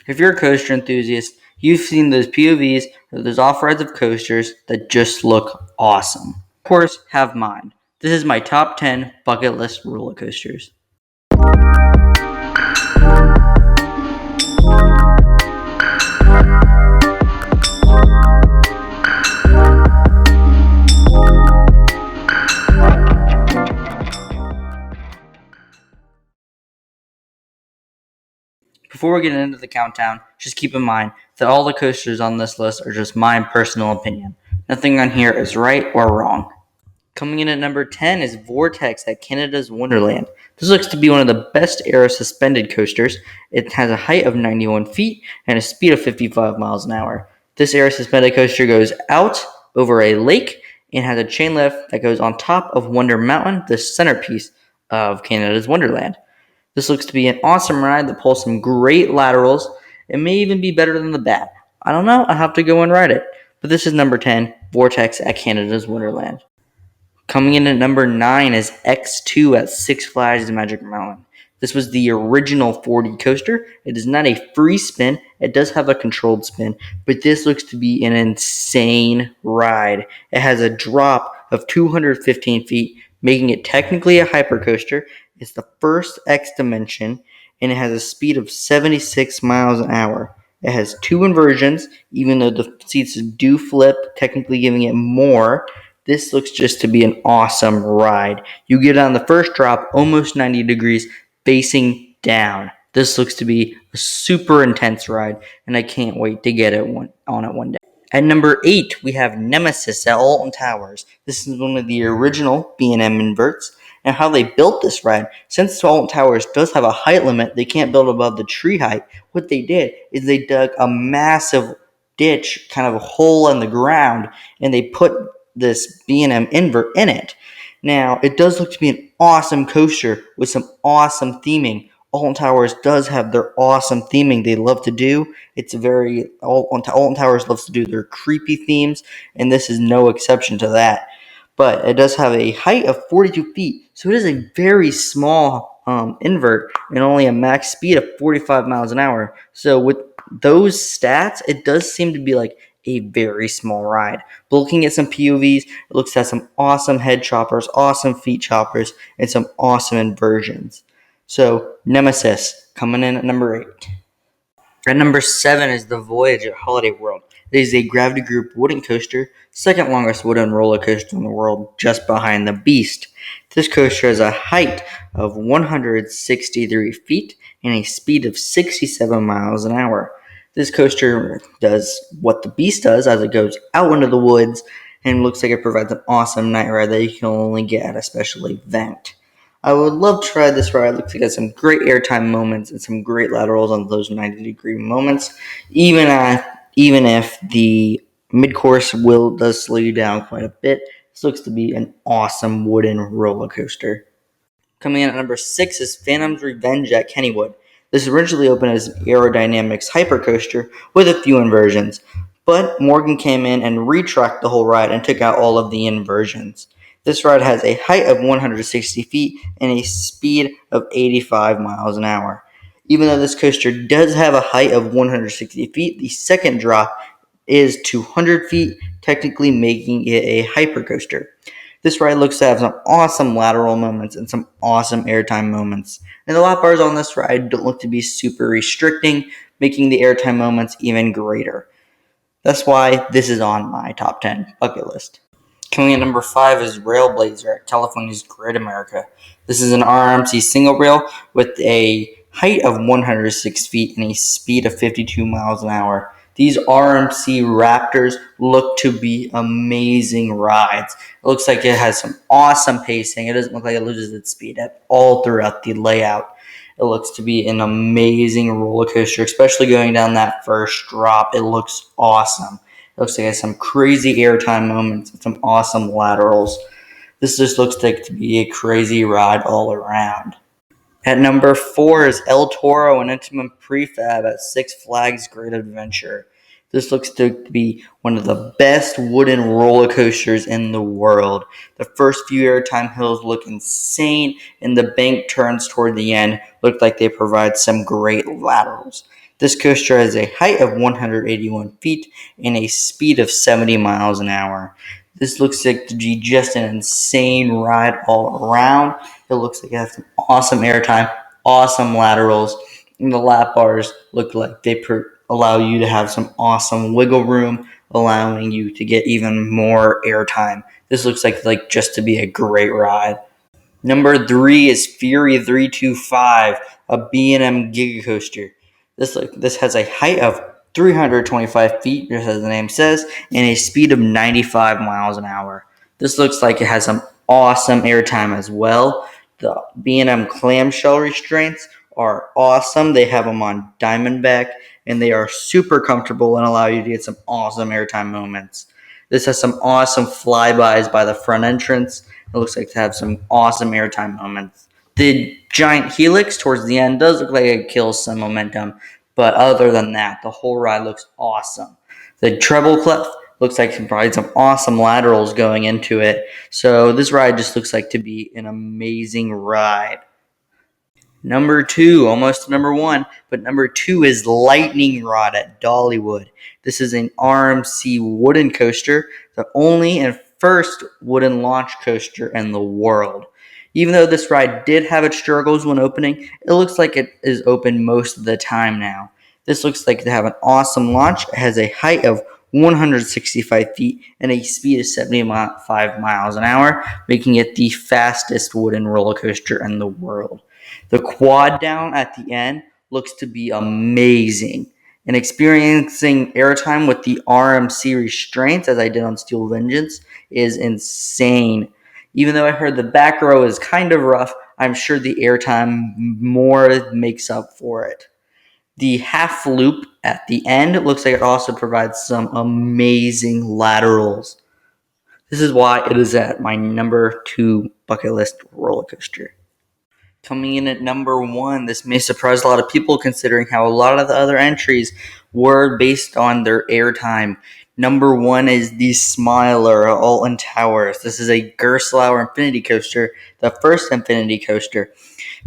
If you're a coaster enthusiast, you've seen those POVs or those off-rides of coasters that just look awesome. Of course, have mine. This is my top 10 bucket list roller coasters. Before we get into the countdown, just keep in mind that all the coasters on this list are just my personal opinion. Nothing on here is right or wrong. Coming in at number 10 is Vortex at Canada's Wonderland. This looks to be one of the best air suspended coasters. It has a height of 91 feet and a speed of 55 miles an hour. This air suspended coaster goes out over a lake and has a chain lift that goes on top of Wonder Mountain, the centerpiece of Canada's Wonderland. This looks to be an awesome ride that pulls some great laterals. It may even be better than the Bat. I don't know, I'll have to go and ride it. But this is number 10, Vortex at Canada's Wonderland. Coming in at number 9 is X2 at Six Flags Magic Mountain. This was the original 4D coaster. It is not a free spin. It does have a controlled spin, but this looks to be an insane ride. It has a drop of 215 feet, making it technically a hypercoaster. It's the first X dimension, and it has a speed of 76 miles an hour. It has 2 inversions, even though the seats do flip, technically giving it more. This looks just to be an awesome ride. You get on the first drop, almost 90 degrees, facing down. This looks to be a super intense ride, and I can't wait to get on it one day. At number 8, we have Nemesis at Alton Towers. This is one of the original B&M inverts. And how they built this ride, since Alton Towers does have a height limit, they can't build above the tree height. What they did is they dug a massive ditch, kind of a hole in the ground, and they put this B&M invert in it. Now, it does look to be an awesome coaster with some awesome theming. Alton Towers does have their awesome theming they love to do. Alton Towers loves to do their creepy themes, and this is no exception to that. But it does have a height of 42 feet, so it is a very small invert and only a max speed of 45 miles an hour. So with those stats, it does seem to be like a very small ride. But looking at some POVs, it looks at some awesome head choppers, awesome feet choppers, and some awesome inversions. So Nemesis coming in at number 8. At number 7 is the Voyage at Holiday World. It is a Gravity Group wooden coaster, second longest wooden roller coaster in the world, just behind the Beast. This coaster has a height of 163 feet and a speed of 67 miles an hour. This coaster does what the Beast does as it goes out into the woods and looks like it provides an awesome night ride that you can only get at a special event. I would love to try this ride. It looks like it has some great airtime moments and some great laterals on those 90-degree moments, even if the mid-course does slow you down quite a bit. This looks to be an awesome wooden roller coaster. Coming in at number 6 is Phantom's Revenge at Kennywood. This originally opened as an aerodynamics hypercoaster with a few inversions, but Morgan came in and retracked the whole ride and took out all of the inversions. This ride has a height of 160 feet and a speed of 85 miles an hour. Even though this coaster does have a height of 160 feet, the second drop is 200 feet, technically making it a hypercoaster. This ride looks to have some awesome lateral moments and some awesome airtime moments. And the lap bars on this ride don't look to be super restricting, making the airtime moments even greater. That's why this is on my top 10 bucket list. Coming in at number 5 is Railblazer at California's Great America. This is an RMC single rail with a height of 106 feet and a speed of 52 miles an hour. These RMC Raptors look to be amazing rides. It looks like it has some awesome pacing. It doesn't look like it loses its speed at all throughout the layout. It looks to be an amazing roller coaster, especially going down that first drop. It looks awesome. It looks like it has some crazy airtime moments and some awesome laterals. This just looks like to be a crazy ride all around. At number 4 is El Toro, an intimate prefab at Six Flags Great Adventure. This looks to be one of the best wooden roller coasters in the world. The first few airtime hills look insane, and the bank turns toward the end look like they provide some great laterals. This coaster has a height of 181 feet and a speed of 70 miles an hour. This looks like to be just an insane ride all around. It looks like it has some awesome airtime, awesome laterals, and the lap bars look like they allow you to have some awesome wiggle room, allowing you to get even more airtime. This looks like just to be a great ride. Number 3 is Fury 325, a B&M Giga Coaster. This has a height of 325 feet, just as the name says, and a speed of 95 miles an hour. This looks like it has some awesome airtime as well. The B&M clamshell restraints are awesome. They have them on Diamondback, and they are super comfortable and allow you to get some awesome airtime moments. This has some awesome flybys by the front entrance. It looks like to have some awesome airtime moments. The giant helix towards the end does look like it kills some momentum, but other than that, the whole ride looks awesome. The treble clef looks like it provides some awesome laterals going into it. So this ride just looks like to be an amazing ride. Number 2, almost number 1, but number 2 is Lightning Rod at Dollywood. This is an RMC wooden coaster, the only and first wooden launch coaster in the world. Even though this ride did have its struggles when opening, it looks like it is open most of the time now. This looks like to have an awesome launch. It has a height of 165 feet and a speed of 75 miles an hour, making it the fastest wooden roller coaster in the world. The quad down at the end looks to be amazing. And experiencing airtime with the RMC restraints, as I did on Steel Vengeance, is insane. Even though I heard the back row is kind of rough, I'm sure the airtime more makes up for it. The half loop at the end looks like it also provides some amazing laterals. This is why it is at my number 2 bucket list roller coaster. Coming in at number 1, this may surprise a lot of people considering how a lot of the other entries were based on their airtime. Number 1 is the Smiler at Alton Towers. This is a Gerstlauer Infinity Coaster, the first Infinity Coaster.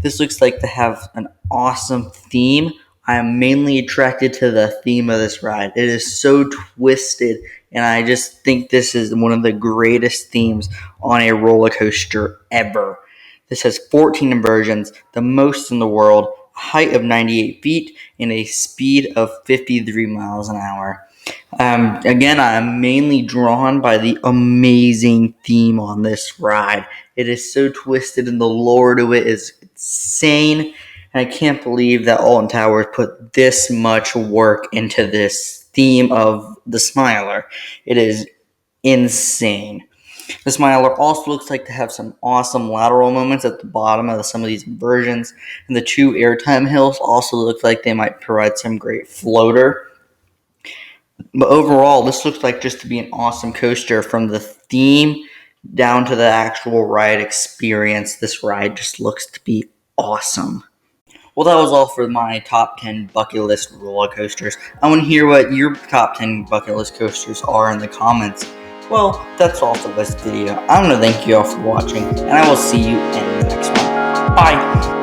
This looks like to have an awesome theme. I am mainly attracted to the theme of this ride. It is so twisted, and I just think this is one of the greatest themes on a roller coaster ever. This has 14 inversions, the most in the world, a height of 98 feet, and a speed of 53 miles an hour. Again, I am mainly drawn by the amazing theme on this ride. It is so twisted, and the lore to it is insane. And I can't believe that Alton Towers put this much work into this theme of the Smiler. It is insane. The Smiler also looks like to have some awesome lateral moments at the bottom of some of these inversions, and the 2 airtime hills also look like they might provide some great floater. But overall, this looks like just to be an awesome coaster from the theme down to the actual ride experience. This ride just looks to be awesome. Well, that was all for my top 10 bucket list roller coasters. I want to hear what your top 10 bucket list coasters are in the comments. Well, that's all for this video. I want to thank you all for watching, and I will see you in the next one. Bye!